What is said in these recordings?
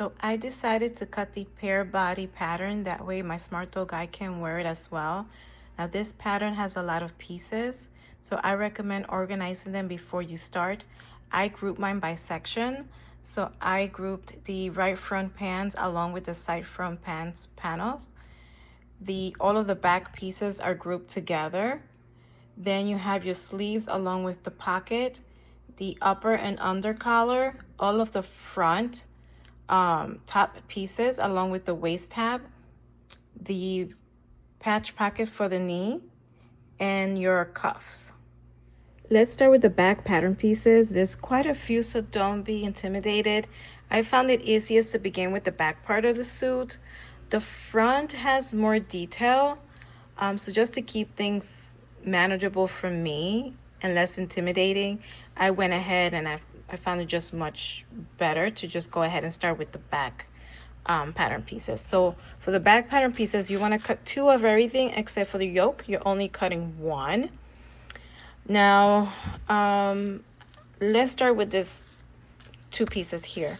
So I decided to cut the pear body pattern, that way my smart dough guy can wear it as well. Now this pattern has a lot of pieces, so I recommend organizing them before you start. I group mine by section, so I grouped the right front pans along with the side front pans panels. All of the back pieces are grouped together. Then you have your sleeves along with the pocket, the upper and under collar, all of the front top pieces along with the waist tab, the patch pocket for the knee, and your cuffs. Let's start with the back pattern pieces. There's quite a few, so don't be intimidated. I found it easiest to begin with the back part of the suit. The front has more detail, so just to keep things manageable for me and less intimidating, I went ahead and I found it just much better to just go ahead and start with the back pattern pieces. So for the back pattern pieces, you want to cut 2 of everything except for the yoke. You're only cutting 1. Now let's start with this 2 pieces here.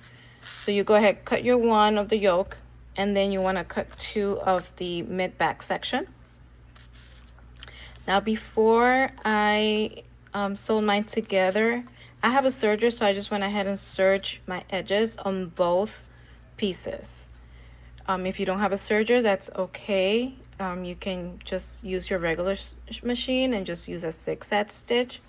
So you go ahead, cut your 1 of the yoke, and then you want to cut 2 of the mid back section. Now before I sewed mine together, I have a serger, so I just went ahead and serged my edges on both pieces. If you don't have a serger, that's okay. You can just use your regular machine and just use a zigzag stitch.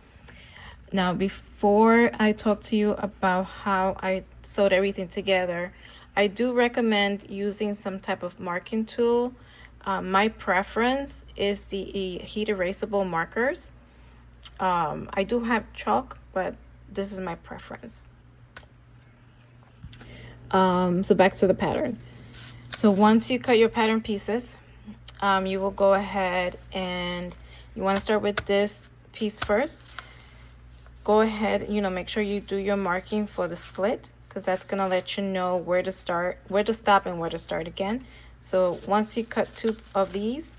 Now before I talk to you about how I sewed everything together, I do recommend using some type of marking tool. My preference is the heat erasable markers. I do have chalk, but this is my preference. So back to the pattern. So once you cut your pattern pieces, you will go ahead and you want to start with this piece first. Go ahead, make sure you do your marking for the slit, because that's going to let you know where to start, where to stop, and where to start again. So once you cut 2 of these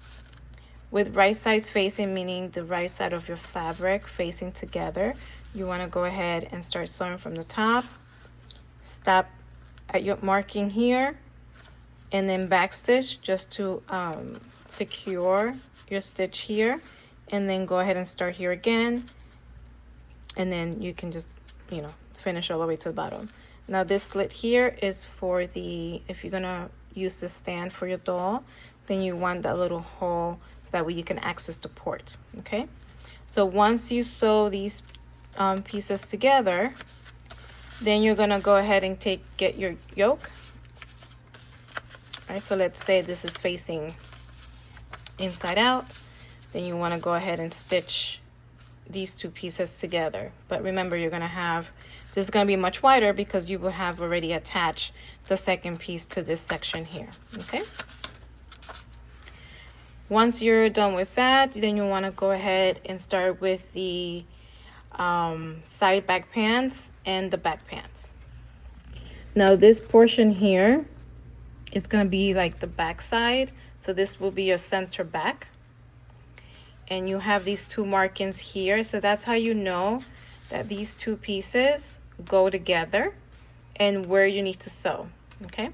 with right sides facing, meaning the right side of your fabric facing together, you want to go ahead and start sewing from the top, stop at your marking here, and then backstitch just to secure your stitch here, and then go ahead and start here again, and then you can just finish all the way to the bottom. Now this slit here is for the, if you're gonna use the stand for your doll, then you want that little hole so that way you can access the port. Okay, so once you sew these pieces together, then you're gonna go ahead and get your yoke. All right, so let's say this is facing inside out, then you want to go ahead and stitch these 2 pieces together. But remember, you're gonna have, this is gonna be much wider because you will have already attached the second piece to this section here. Okay, once you're done with that, then you want to go ahead and start with the side back pants and the back pants. Now this portion here is going to be like the back side, so this will be your center back, and you have these 2 markings here, so that's how you know that these 2 pieces go together and where you need to sew. Okay,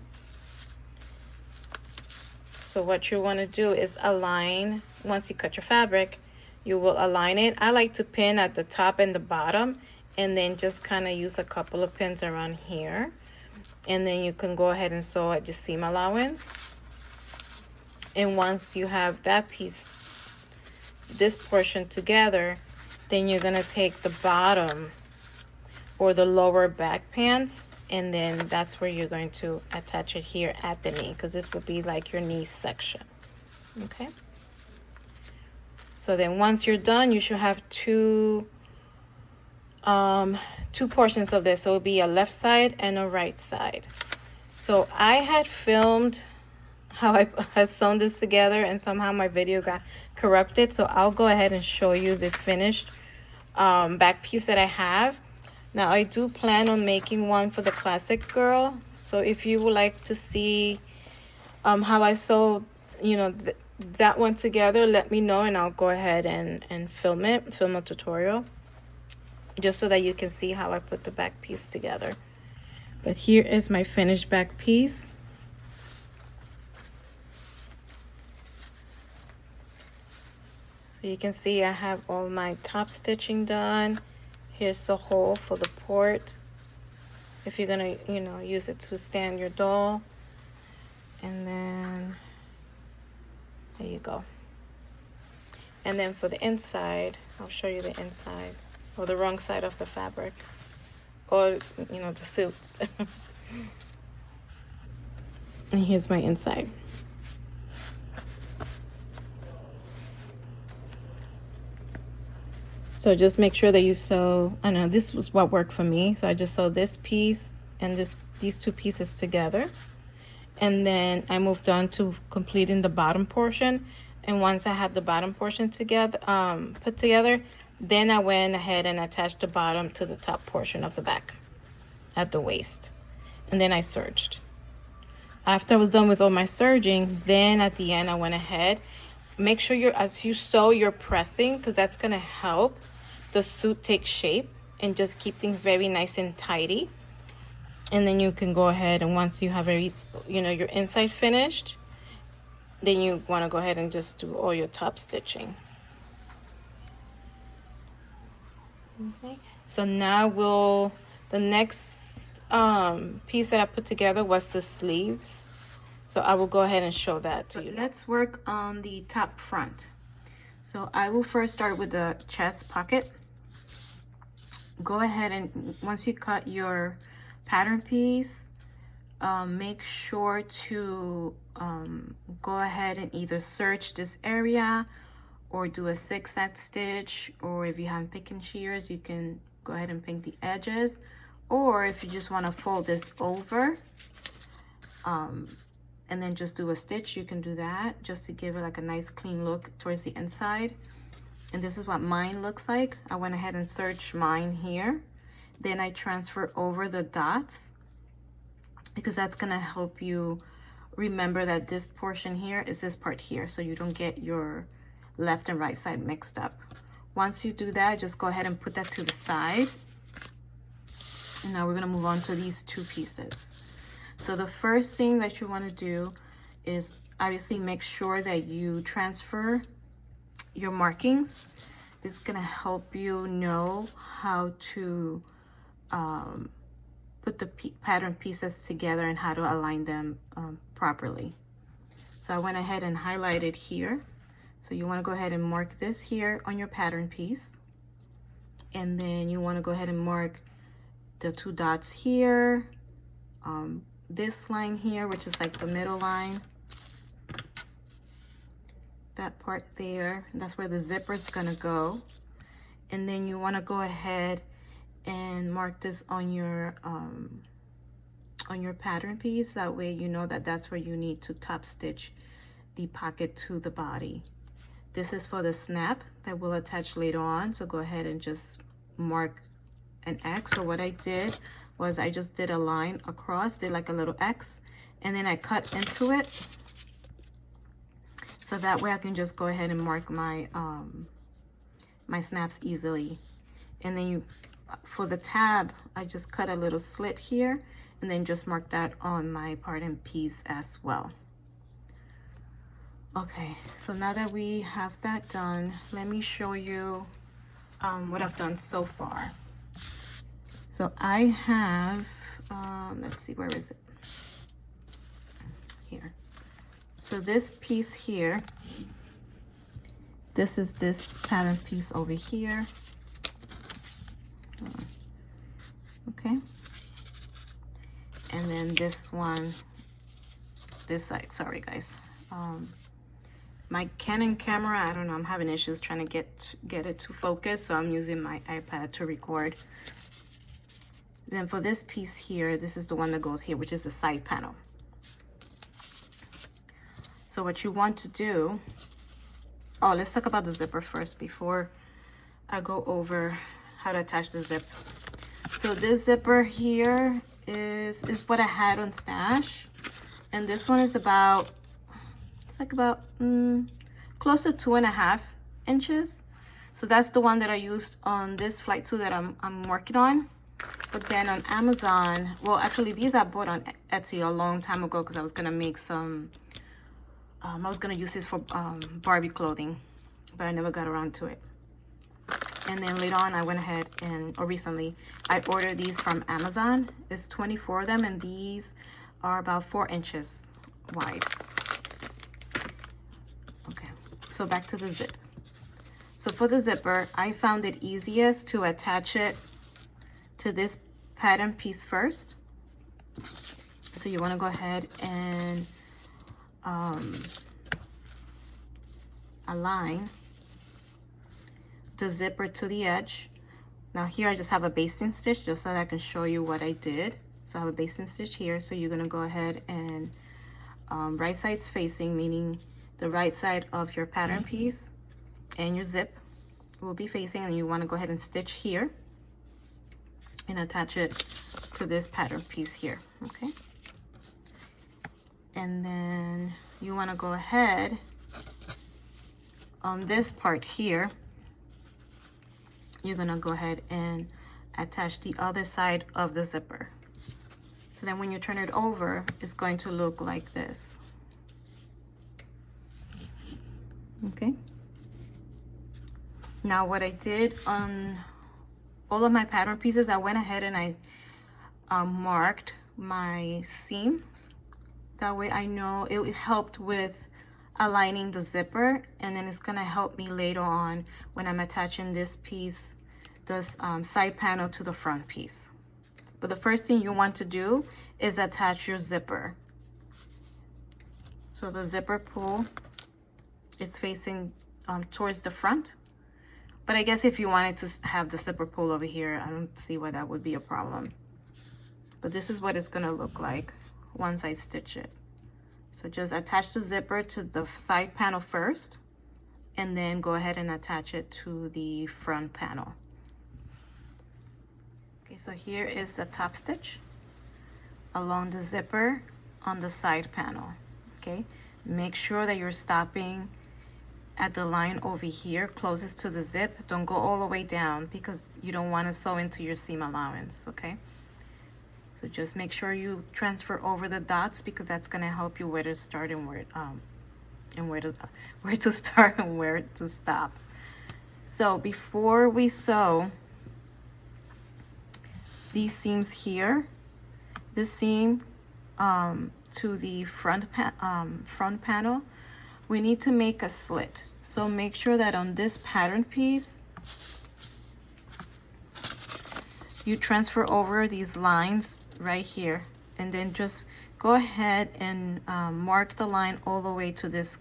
so what you want to do is align. Once you cut your fabric, you will align it. I like to pin at the top and the bottom, and then just kind of use a couple of pins around here, and then you can go ahead and sew at your seam allowance. And once you have that piece, this portion together, then you're going to take the bottom or the lower back pants, and then that's where you're going to attach it here at the knee, because this would be like your knee section. Okay, so then once you're done, you should have two portions of this. So it'll be a left side and a right side. So I had filmed how I had sewn this together, and somehow my video got corrupted, so I'll go ahead and show you the finished back piece that I have. Now I do plan on making one for the classic girl, so if you would like to see how I sew that one together, let me know, and I'll go ahead and film a tutorial just so that you can see how I put the back piece together. But here is my finished back piece. So you can see I have all my top stitching done. Here's the hole for the port, if you're gonna, you know, use it to stand your doll. And then there you go. And then for the inside, I'll show you the inside, or the wrong side of the fabric, or, you know, the suit. And here's my inside. So just make sure that you sew, I know this was what worked for me. So I just sewed this piece and these two pieces together. And then I moved on to completing the bottom portion. And once I had the bottom portion together, put together, then I went ahead and attached the bottom to the top portion of the back at the waist. And then I serged. After I was done with all my serging, then at the end I went ahead. Make sure as you sew, you're pressing, because that's gonna help the suit take shape and just keep things very nice and tidy. And then you can go ahead, and once you have your inside finished, then you want to go ahead and just do all your top stitching. Okay, so now the next piece that I put together was the sleeves. So I will go ahead and show that to you. Let's work on the top front. So I will first start with the chest pocket. Go ahead and once you cut your pattern piece, make sure to go ahead and either serge this area or do a zigzag stitch, or if you have picking shears, you can go ahead and pink the edges, or if you just want to fold this over and then just do a stitch, you can do that just to give it like a nice clean look towards the inside. And this is what mine looks like. I went ahead and serged mine here. Then I transfer over the dots, because that's gonna help you remember that this portion here is this part here, so you don't get your left and right side mixed up. Once you do that, just go ahead and put that to the side. And now we're gonna move on to these two pieces. So the first thing that you wanna do is obviously make sure that you transfer your markings. This is gonna help you know how to put the pattern pieces together and how to align them properly. So I went ahead and highlighted here. So you want to go ahead and mark this here on your pattern piece. And then you want to go ahead and mark the two dots here, this line here, which is like the middle line, that part there, that's where the zipper is gonna go. And then you want to go ahead and mark this on your pattern piece. That way you know that that's where you need to top stitch the pocket to the body. This is for the snap that will attach later on, so go ahead and just mark an X. So what I did was I just did a line across, did like a little X, and then I cut into it, so that way I can just go ahead and mark my my snaps easily. And then for the tab, I just cut a little slit here and then just mark that on my pattern piece as well. Okay, so now that we have that done, let me show you what I've done so far. So I have, let's see, where is it? Here. So this piece here, this is this pattern piece over here. Okay. And then this one, this side, sorry guys. My Canon camera, I don't know, I'm having issues trying to get it to focus, so I'm using my iPad to record. Then for this piece here, this is the one that goes here, which is the side panel. So what you want to do, oh, let's talk about the zipper first before I go over how to attach the zip. So this zipper here is what I had on stash, and this one is about, it's like about close to 2.5 inches. So that's the one that I used on this flight suit that I'm working on. But then on Amazon, well, actually these I bought on Etsy a long time ago because I was gonna make some, I was gonna use this for Barbie clothing, but I never got around to it. And then later on I went ahead and, or recently, I ordered these from Amazon. It's 24 of them, and these are about 4 inches wide. Okay, so back to the zip. So for the zipper, I found it easiest to attach it to this pattern piece first. So you want to go ahead and align the zipper to the edge. Now here I just have a basting stitch just so that I can show you what I did. So I have a basting stitch here. So you're going to go ahead and right sides facing, meaning the right side of your pattern piece and your zip will be facing, and you want to go ahead and stitch here and attach it to this pattern piece here. Okay, and then you want to go ahead on this part here, you're gonna go ahead and attach the other side of the zipper. So then when you turn it over, it's going to look like this. Okay. Now what I did on all of my pattern pieces, I went ahead and I marked my seams. That way I know it helped with aligning the zipper, and then it's gonna help me later on when I'm attaching this piece, this side panel to the front piece. But the first thing you want to do is attach your zipper. So the zipper pull, it's facing towards the front. But I guess if you wanted to have the zipper pull over here, I don't see why that would be a problem. But this is what it's gonna look like once I stitch it. So just attach the zipper to the side panel first, and then go ahead and attach it to the front panel. Okay, so here is the top stitch along the zipper on the side panel. Okay, make sure that you're stopping at the line over here closest to the zip. Don't go all the way down because you don't want to sew into your seam allowance. Okay, so just make sure you transfer over the dots because that's going to help you where to start and where to start and where to stop. So before we sew these seams here, this seam to the front panel, we need to make a slit. So make sure that on this pattern piece you transfer over these lines right here, and then just go ahead and mark the line all the way to this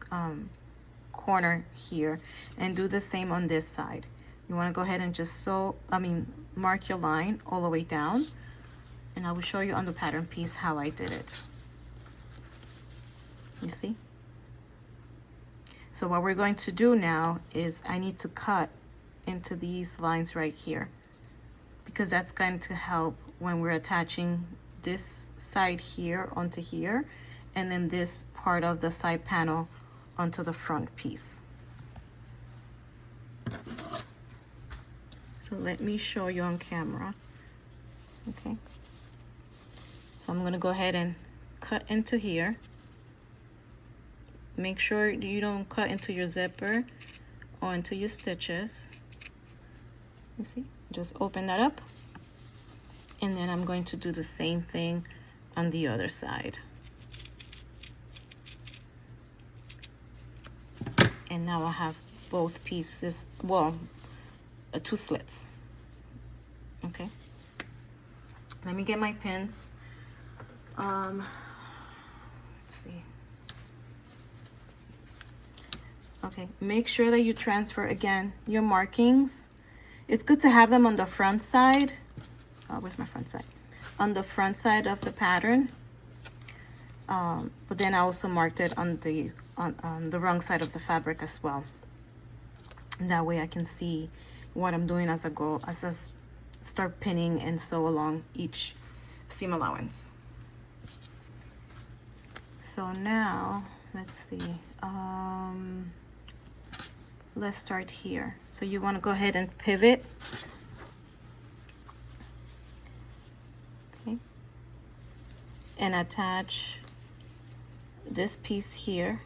corner here, and do the same on this side. You want to go ahead and just mark your line all the way down, and I will show you on the pattern piece how I did it. You see? So what we're going to do now is I need to cut into these lines right here, because that's going to help when we're attaching this side here onto here, and then this part of the side panel onto the front piece. So let me show you on camera. Okay, so I'm going to go ahead and cut into here. Make sure you don't cut into your zipper or into your stitches. You see, just open that up, and then I'm going to do the same thing on the other side. And now I have both pieces, well, 2 slits. Okay, let me get my pins. Let's see. Okay, make sure that you transfer again your markings. It's good to have them on the front side. Where's my front side? On the front side of the pattern. But then I also marked it on the wrong side of the fabric as well. And that way I can see what I'm doing as I go, as I start pinning and sew along each seam allowance. So now, let's see. Let's start here. So you want to go ahead and pivot and attach this piece here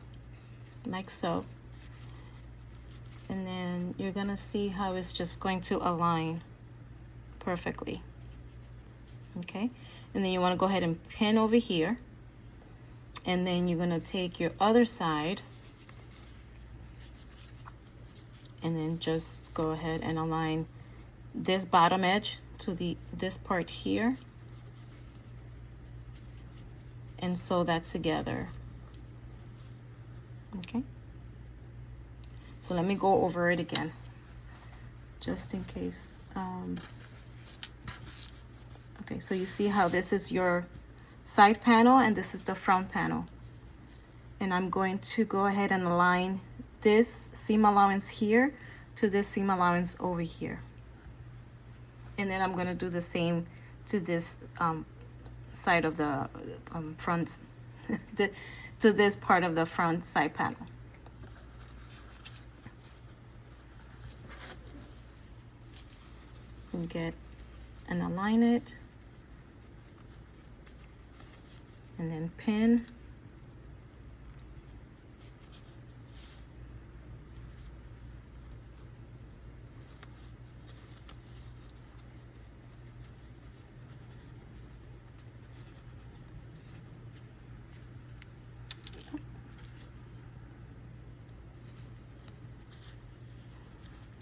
like so, and then you're gonna see how it's just going to align perfectly. Okay, and then you want to go ahead and pin over here, and then you're going to take your other side and then just go ahead and align this bottom edge to this part here and sew that together. Okay, so let me go over it again just in case. Okay, so you see how this is your side panel and this is the front panel, and I'm going to go ahead and align this seam allowance here to this seam allowance over here, and then I'm going to do the same to this side of the front to this part of the front side panel. And get and align it, and then pin.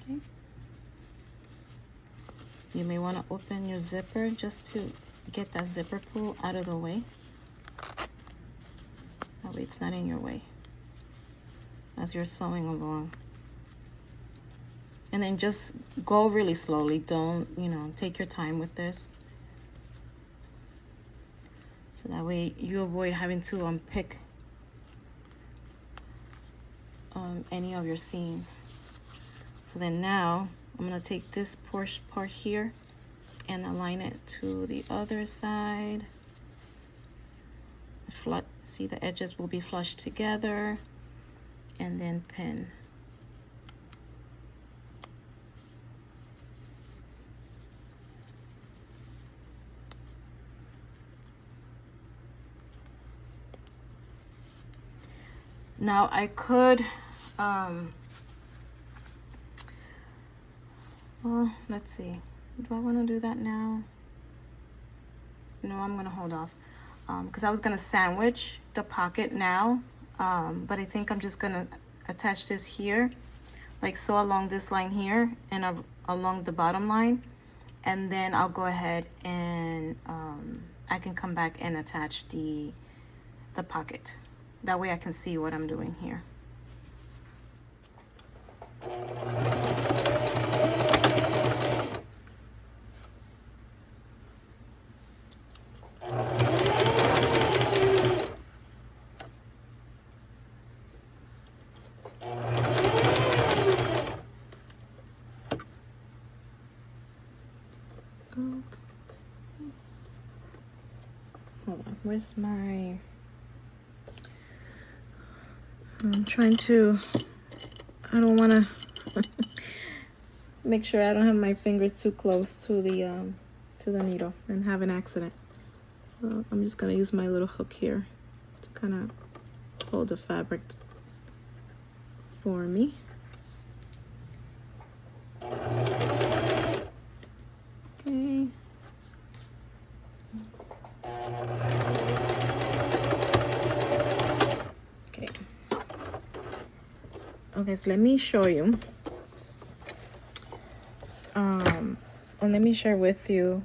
Okay. You may want to open your zipper just to get that zipper pull out of the way. That way it's not in your way as you're sewing along. And then just go really slowly. Don't, take your time with this. So that way you avoid having to unpick any of your seams. So then now I'm going to take this part here and align it to the other side. See, the edges will be flush together, and then pin. Now I could well, let's see, do I want to do that now? No, I'm gonna hold off because I was gonna sandwich the pocket now, but I think I'm just gonna attach this here, like so, along this line here and along the bottom line, and then I'll go ahead and I can come back and attach the pocket. That way I can see what I'm doing here. Hold on, where's my... I'm trying to... I don't want to make sure I don't have my fingers too close to the needle and have an accident. I'm just going to use my little hook here to kind of hold the fabric for me. Okay. Okay, so let me show you. And let me share with you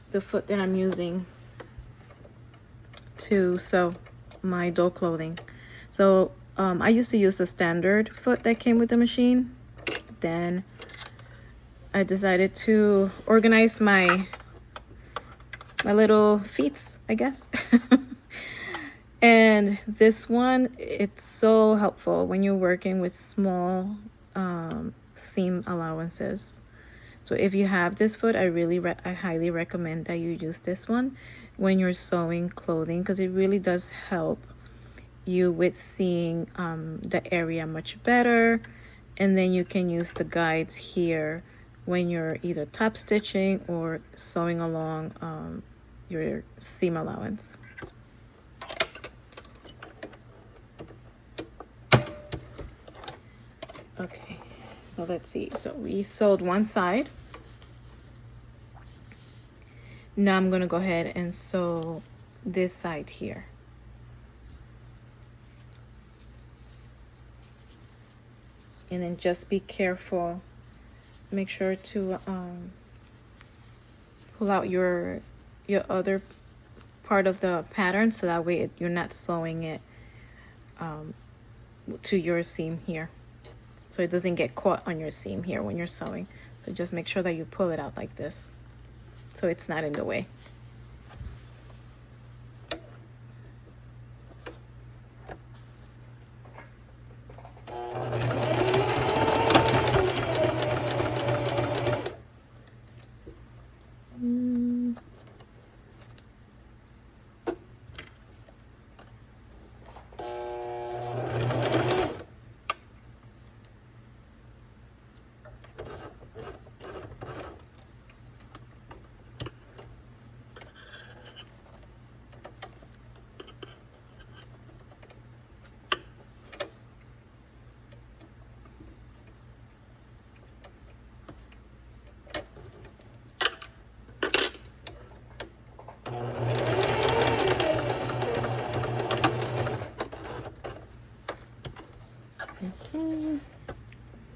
the foot that I'm using to sew my doll clothing. So I used to use the standard foot that came with the machine. Then I decided to organize my little feet, I guess. And this one, it's so helpful when you're working with small seam allowances. So if you have this foot, I highly recommend that you use this one when you're sewing clothing, because it really does help you with seeing the area much better. And then you can use the guides here when you're either top stitching or sewing along your seam allowance. Okay, so let's see. So we sewed one side. Now I'm gonna go ahead and sew this side here. And then just be careful. Make sure to pull out your other part of the pattern, so that way you're not sewing it to your seam here, so it doesn't get caught on your seam here when you're sewing. So just make sure that you pull it out like this, so it's not in the way.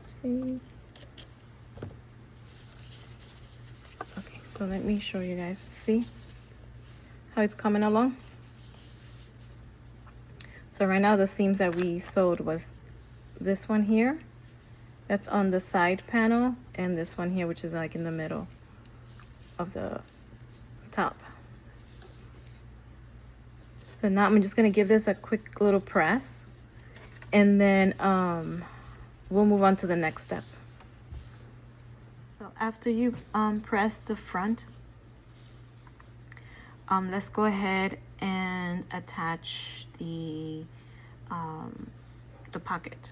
See. Okay, so let me show you guys. See how it's coming along? So right now the seams that we sewed was this one here, that's on the side panel, and this one here, which is like in the middle of the top. So now I'm just gonna give this a quick little press, and then we'll move on to the next step. So after you press the front, let's go ahead and attach the pocket.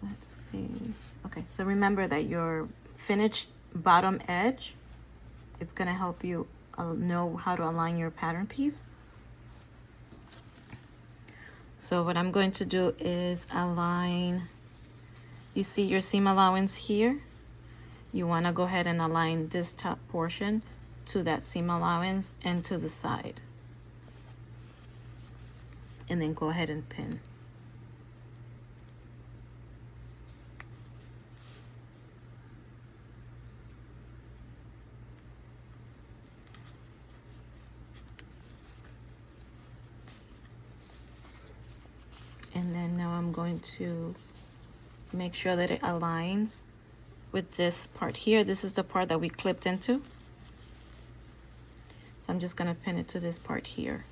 Let's see. Okay, so remember that your finished bottom edge, it's gonna help you know how to align your pattern piece. So what I'm going to do is align, you see your seam allowance here? You want to go ahead and align this top portion to that seam allowance and to the side. And then go ahead and pin. And then now I'm going to make sure that it aligns with this part here. This is the part that we clipped into. So I'm just gonna pin it to this part here,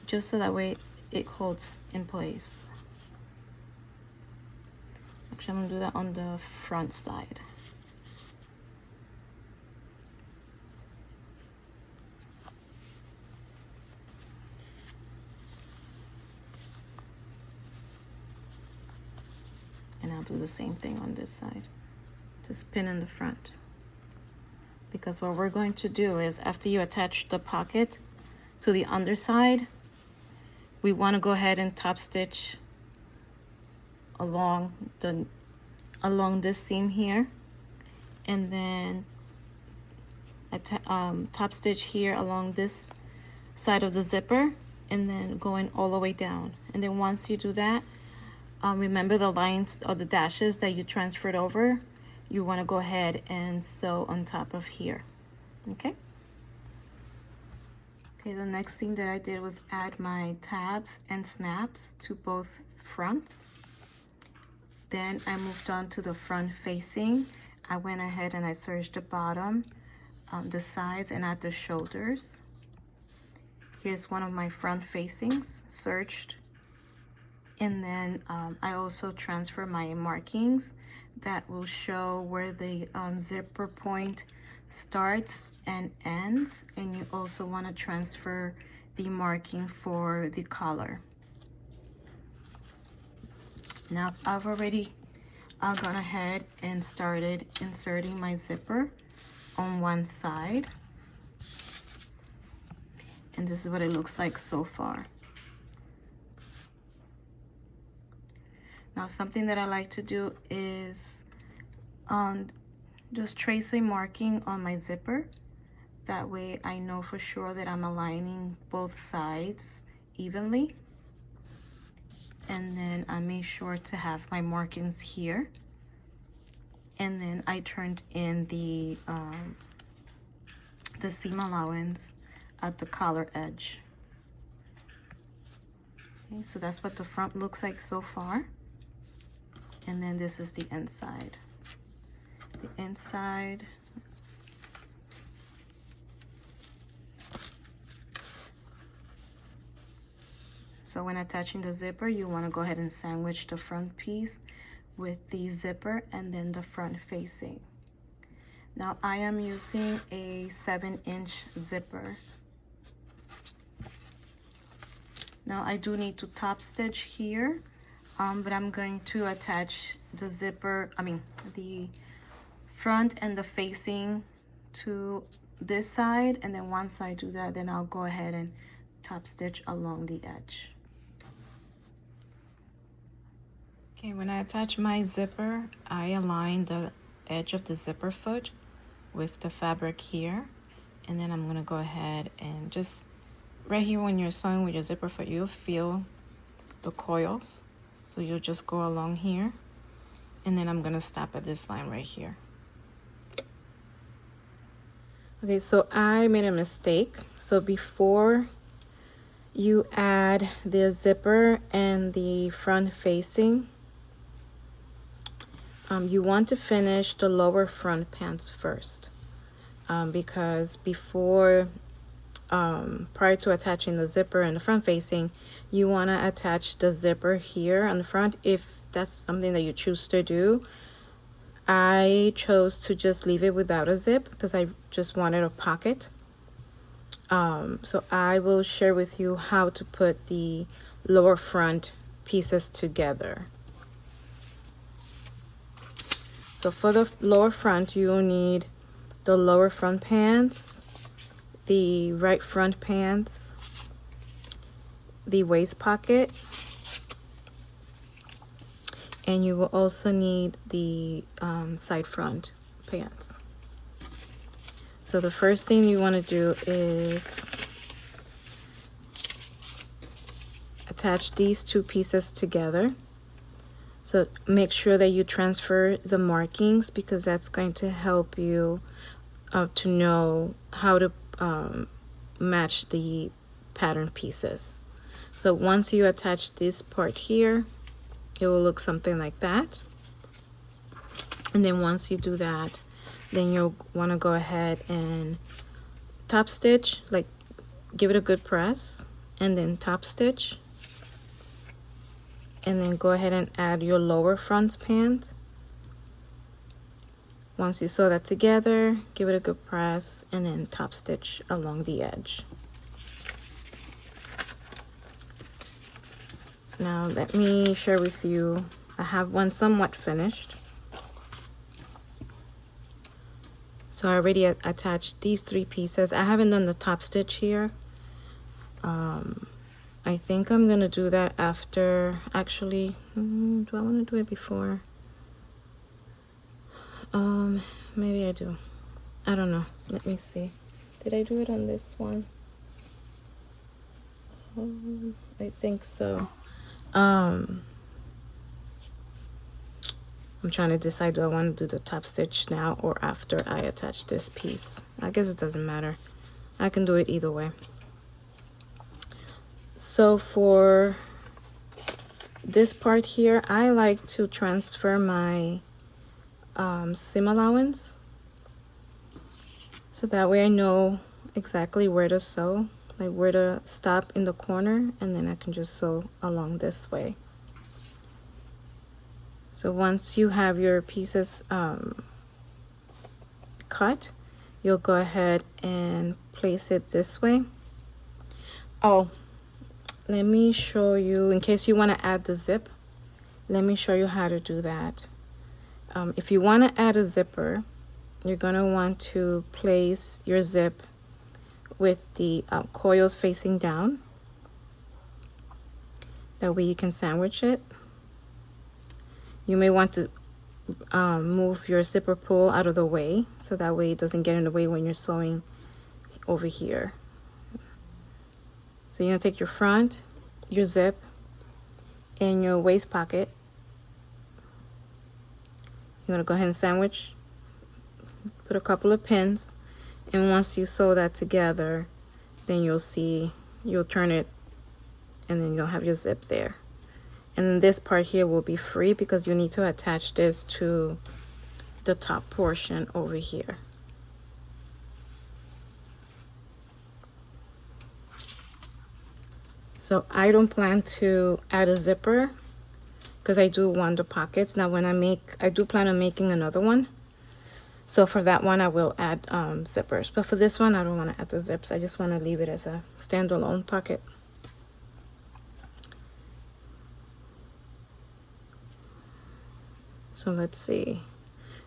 just so that way it holds in place. Actually, I'm gonna do that on the front side. And I'll do the same thing on this side. Just pin in the front. Because what we're going to do is, after you attach the pocket to the underside, we want to go ahead and top stitch along this seam here, and then top stitch here along this side of the zipper, and then going all the way down. And then once you do that, remember the lines or the dashes that you transferred over, you want to go ahead and sew on top of here. Okay, the next thing that I did was add my tabs and snaps to both fronts. Then I moved on to the front facing. I went ahead and I serged the bottom, the sides, and at the shoulders. Here's one of my front facings serged. And then I also transfer my markings that will show where the zipper point starts and ends. And you also want to transfer the marking for the collar. Now I've already I've gone ahead and started inserting my zipper on one side. And this is what it looks like so far. Now, something that I like to do is just trace a marking on my zipper. That way I know for sure that I'm aligning both sides evenly. And then I made sure to have my markings here. And then I turned in the seam allowance at the collar edge. Okay, so that's what the front looks like so far. And then this is the inside. The inside. So when attaching the zipper, you want to go ahead and sandwich the front piece with the zipper and then the front facing. Now I am using a 7-inch zipper. Now I do need to top stitch here, but I'm going to attach the zipper, the front and the facing to this side, and then once I do that, then I'll go ahead and top stitch along the edge. Okay, when I attach my zipper, I align the edge of the zipper foot with the fabric here, and then I'm gonna go ahead and just right here when you're sewing with your zipper foot, you'll feel the coils, so you'll just go along here, and then I'm gonna stop at this line right here. Okay, so I made a mistake. So before you add the zipper and the front facing, you want to finish the lower front pants first, because before, prior to attaching the zipper and the front facing, you want to attach the zipper here on the front if that's something that you choose to do. I chose to just leave it without a zip because I just wanted a pocket. So I will share with you how to put the lower front pieces together. So for the lower front, you will need the lower front pants, the right front pants, the waist pocket, and you will also need the side front pants. So the first thing you want to do is attach these two pieces together. So make sure that you transfer the markings, because that's going to help you to know how to match the pattern pieces. So once you attach this part here, it will look something like that. And then once you do that, then you'll want to go ahead and top stitch, like give it a good press, and then top stitch, and then go ahead and add your lower front pants. Once you sew that together, give it a good press, and then top stitch along the edge. Now let me share with you, I have one somewhat finished. So I already attached these three pieces. I haven't done the top stitch here. I think I'm gonna do that after, actually, do I wanna do it before? Maybe I do. I don't know, let me see. Did I do it on this one? I think so. I'm trying to decide, do I want to do the top stitch now or after I attach this piece? I guess it doesn't matter. I can do it either way. So for this part here, I like to transfer my seam allowance, so that way I know exactly where to sew, like where to stop in the corner, and then I can just sew along this way. So once you have your pieces cut, you'll go ahead and place it this way. Oh, let me show you, in case you want to add the zip, let me show you how to do that. If you want to add a zipper, you're going to want to place your zip with the coils facing down. That way you can sandwich it. You may want to move your zipper pull out of the way, so that way it doesn't get in the way when you're sewing over here. So you're going to take your front, your zip, and your waist pocket. You're going to go ahead and sandwich, put a couple of pins, and once you sew that together, then you'll turn it, and then you'll have your zip there. And then this part here will be free because you need to attach this to the top portion over here. So I don't plan to add a zipper because I do want the pockets. Now I do plan on making another one. So for that one, I will add zippers. But for this one, I don't want to add the zips. I just want to leave it as a standalone pocket. So let's see.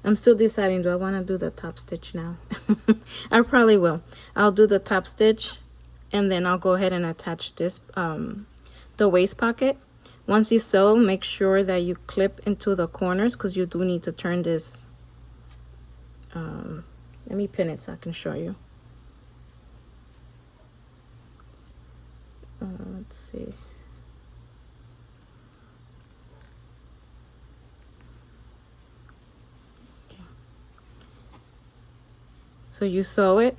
I'm still deciding, do I want to do the top stitch now? I probably will. I'll do the top stitch, and then I'll go ahead and attach this, the waist pocket. Once you sew, make sure that you clip into the corners because you do need to turn this. Let me pin it so I can show you. Let's see. Okay. So you sew it,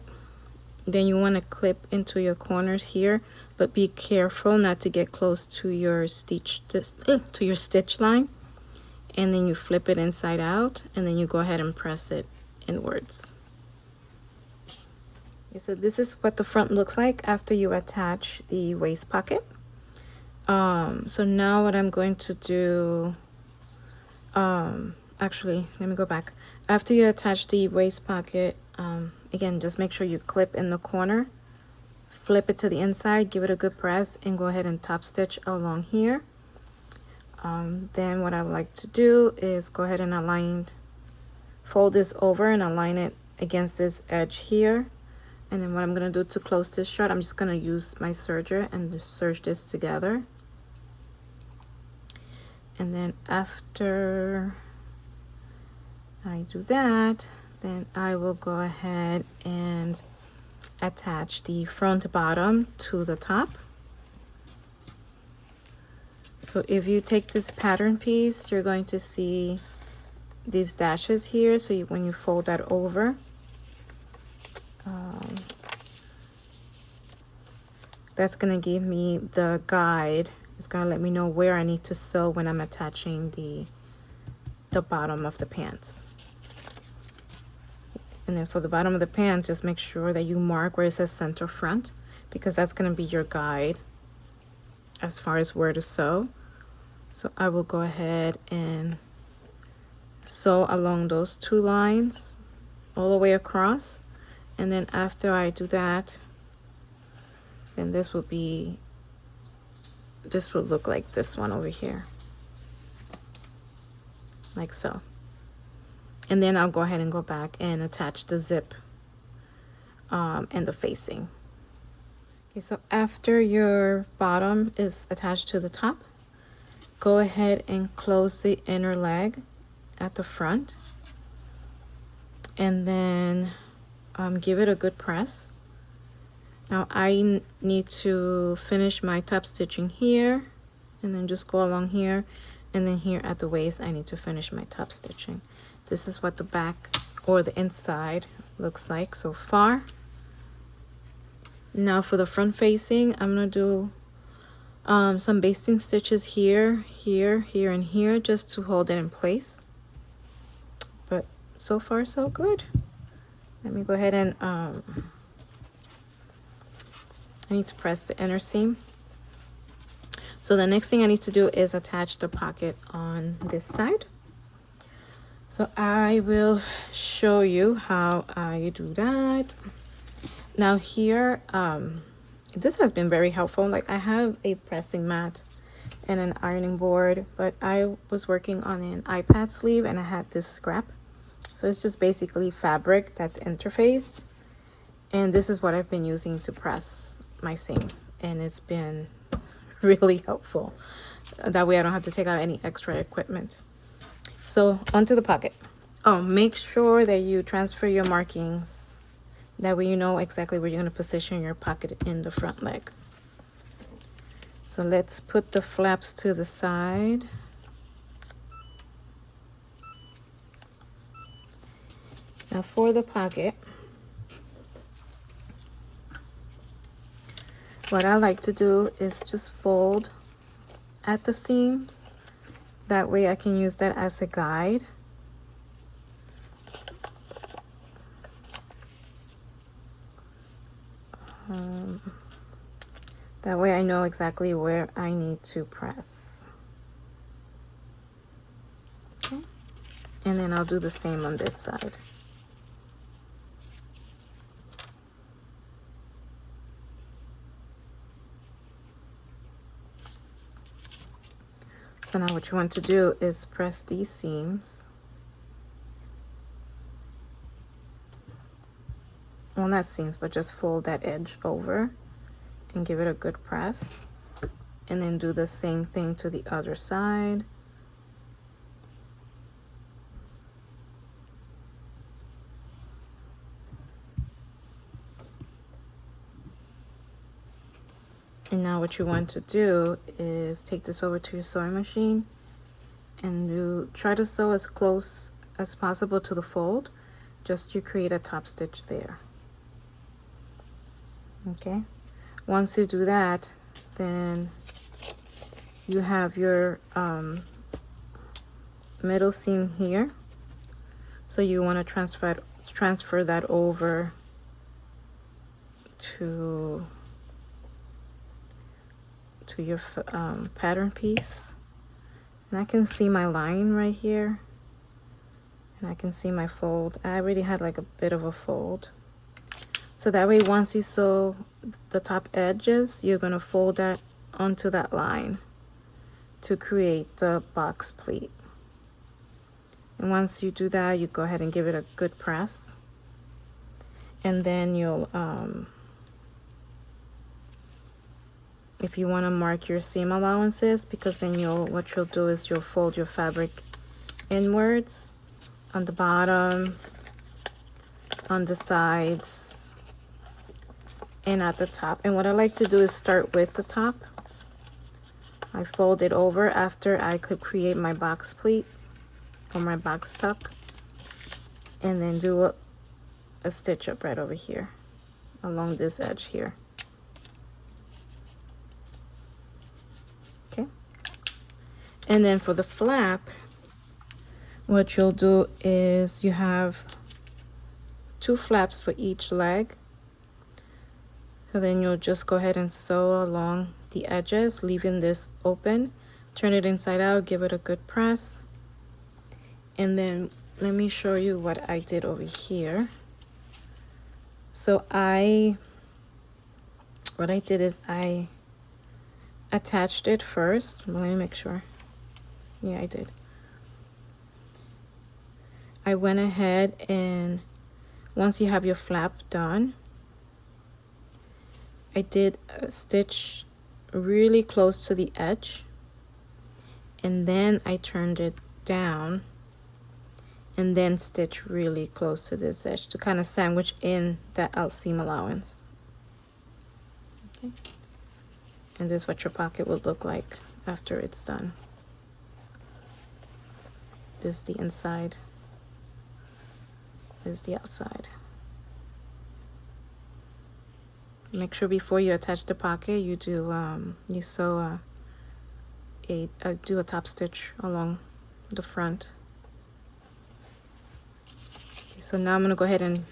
then you want to clip into your corners here, but be careful not to get close to your stitch line. And then you flip it inside out, and then you go ahead and press it inwards. Okay, so this is what the front looks like after you attach the waist pocket. So now what I'm going to do, actually, let me go back. After you attach the waist pocket, again, just make sure you clip in the corner, flip it to the inside, give it a good press, and go ahead and top stitch along here. Then what I like to do is go ahead and fold this over and align it against this edge here. And then what I'm going to do to close this shut, I'm just going to use my serger and just serge this together. And then after I do that, then I will go ahead and attach the front bottom to the top. So if you take this pattern piece, you're going to see these dashes here. So when you fold that over, that's going to give me the guide. It's going to let me know where I need to sew when I'm attaching the bottom of the pants. And then for the bottom of the pants, just make sure that you mark where it says center front, because that's going to be your guide as far as where to sew. So I will go ahead and sew along those two lines all the way across. And then after I do that, then this will look like this one over here, like so. And then I'll go ahead and go back and attach the zip and the facing. Okay, so after your bottom is attached to the top, go ahead and close the inner leg at the front, and then give it a good press. Now I need to finish my top stitching here, and then just go along here, and then here at the waist I need to finish my top stitching. This is what the back or the inside looks like so far. Now for the front facing, I'm gonna do some basting stitches here, here, here, and here, just to hold it in place. But so far so good. Let me go ahead and I need to press the inner seam. So the next thing I need to do is attach the pocket on this side. So I will show you how I do that. Now here, this has been very helpful. Like I have a pressing mat and an ironing board, but I was working on an iPad sleeve and I had this scrap. So it's just basically fabric that's interfaced. And this is what I've been using to press my seams. And it's been really helpful. That way I don't have to take out any extra equipment. So onto the pocket. Oh, make sure that you transfer your markings. That way you know exactly where you're going to position your pocket in the front leg. So let's put the flaps to the side. Now for the pocket, what I like to do is just fold at the seams. That way I can use that as a guide. That way I know exactly where I need to press. Okay. And then I'll do the same on this side. So now what you want to do is press these seams. Well, not seams, but just fold that edge over and give it a good press. And then do the same thing to the other side. And now what you want to do is take this over to your sewing machine and try to sew as close as possible to the fold, just to create a top stitch there. Okay, once you do that, then you have your middle seam here. So you want to transfer that over to your pattern piece. And I can see my line right here, and I can see my fold. I already had like a bit of a fold. So that way, once you sew the top edges, you're going to fold that onto that line to create the box pleat. And once you do that, you go ahead and give it a good press. And then you'll, if you want to mark your seam allowances, because then what you'll do is you'll fold your fabric inwards on the bottom, on the sides, and at the top. And what I like to do is start with the top. I fold it over after I could create my box pleat or my box tuck, and then do a stitch up right over here along this edge here. Okay, and then for the flap, what you'll do is you have 2 flaps for each leg. So then you'll just go ahead and sew along the edges, leaving this open. Turn it inside out, give it a good press. And then let me show you what I did over here. So what I did is I attached it first. Let me make sure. Yeah, I did. I went ahead, and once you have your flap done, I did a stitch really close to the edge, and then I turned it down and then stitch really close to this edge to kind of sandwich in that out seam allowance. Okay, and this is what your pocket would look like after it's done. This is the inside, this is the outside. Make sure before you attach the pocket, you do you sew do a top stitch along the front. Okay, so now I'm gonna go ahead and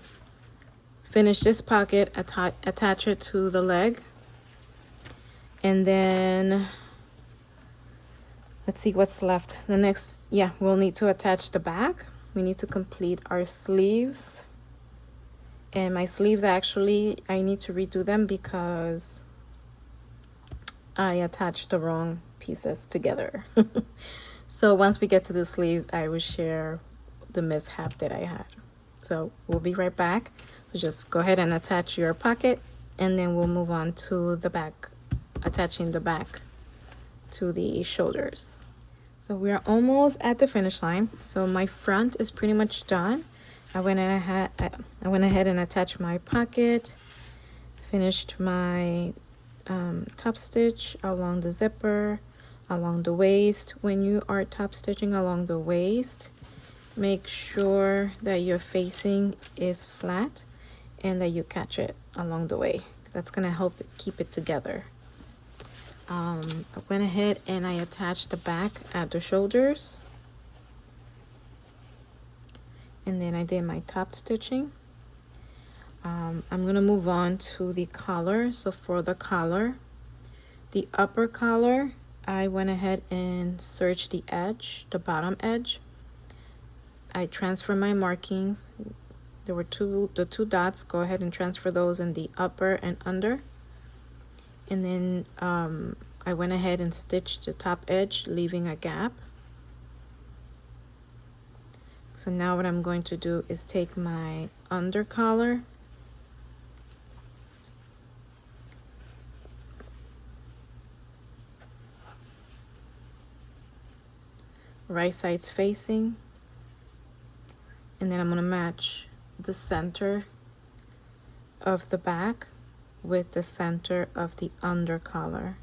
finish this pocket, attach it to the leg, and then let's see what's left. The next, yeah, we'll need to attach the back. We need to complete our sleeves. And my sleeves, actually, I need to redo them because I attached the wrong pieces together. So once we get to the sleeves, I will share the mishap that I had. So we'll be right back. So just go ahead and attach your pocket, and then we'll move on to the back, attaching the back to the shoulders. So we're almost at the finish line. So my front is pretty much done. I went ahead and attached my pocket, finished my top stitch along the zipper, along the waist. When you are top stitching along the waist, make sure that your facing is flat and that you catch it along the way. That's gonna help keep it together. I went ahead and I attached the back at the shoulders, and then I did my top stitching. I'm gonna move on to the collar. So for the collar, the upper collar, I went ahead and searched the edge, the bottom edge. I transfer my markings. There were the two dots. Go ahead and transfer those in the upper and under. And then I went ahead and stitched the top edge, leaving a gap. So now what I'm going to do is take my under collar, right sides facing, and then I'm going to match the center of the back with the center of the under collar,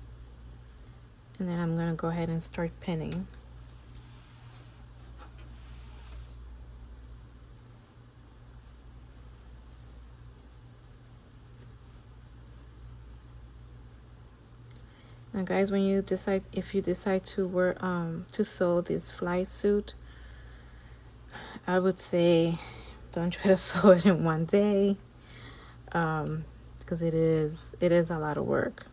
and then I'm going to go ahead and start pinning. Now guys, when you decide, if you decide to wear to sew this fly suit, I would say don't try to sew it in one day, because it is a lot of work.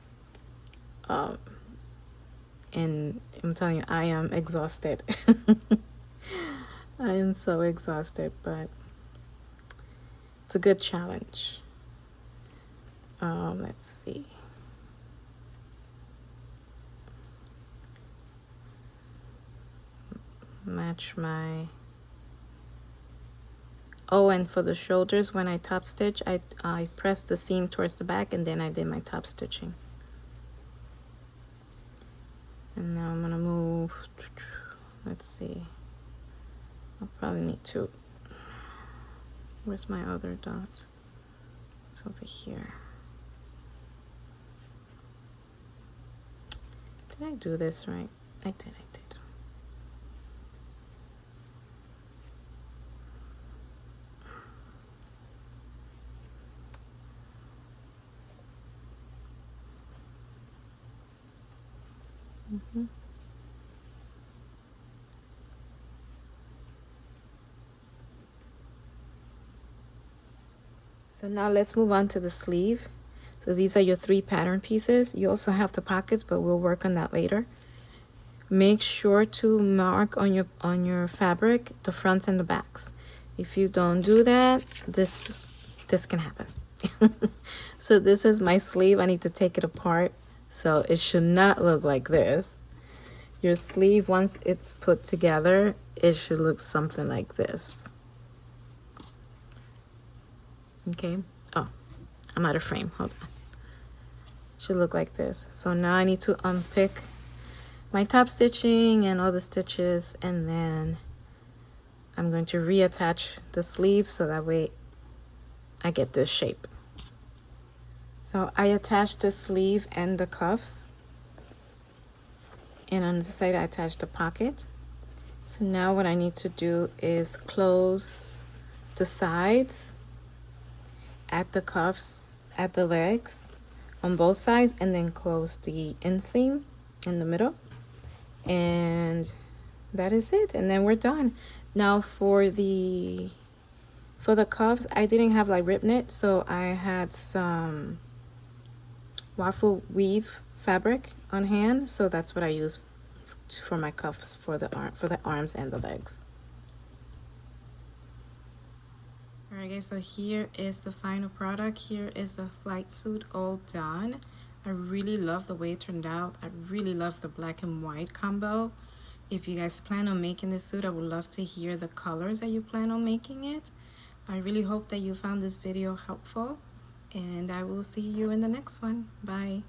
And I'm telling you, I am exhausted. I am so exhausted, but it's a good challenge. Let's see. Match my, oh, and for the shoulders, when I top stitch, I pressed the seam towards the back, and then I did my top stitching. And now I'm gonna move, let's see, I'll probably need to, where's my other dot? It's over here. Did I do this right? I did. So now let's move on to the sleeve. So these are your 3 pattern pieces. You also have the pockets, but we'll work on that later. Make sure to mark on your fabric the fronts and the backs. If you don't do that, this can happen. So this is my sleeve. I need to take it apart. So it should not look like this. Your sleeve, once it's put together, it should look something like this. Okay. Oh, I'm out of frame. Hold on. Should look like this. So now I need to unpick my top stitching and all the stitches, and then I'm going to reattach the sleeve so that way I get this shape. So I attached the sleeve and the cuffs, and on the side I attached the pocket. So now what I need to do is close the sides at the cuffs, at the legs on both sides, and then close the inseam in the middle, and that is it. And then we're done. Now for the cuffs, I didn't have like rib knit, so I had some waffle weave fabric on hand, so that's what I use for my cuffs for the arms and the legs. All right guys, so here is the final product. Here is the flight suit all done. I really love the way it turned out. I really love the black and white combo. If you guys plan on making this suit, I would love to hear the colors that you plan on making it. I really hope that you found this video helpful, and I will see you in the next one. Bye.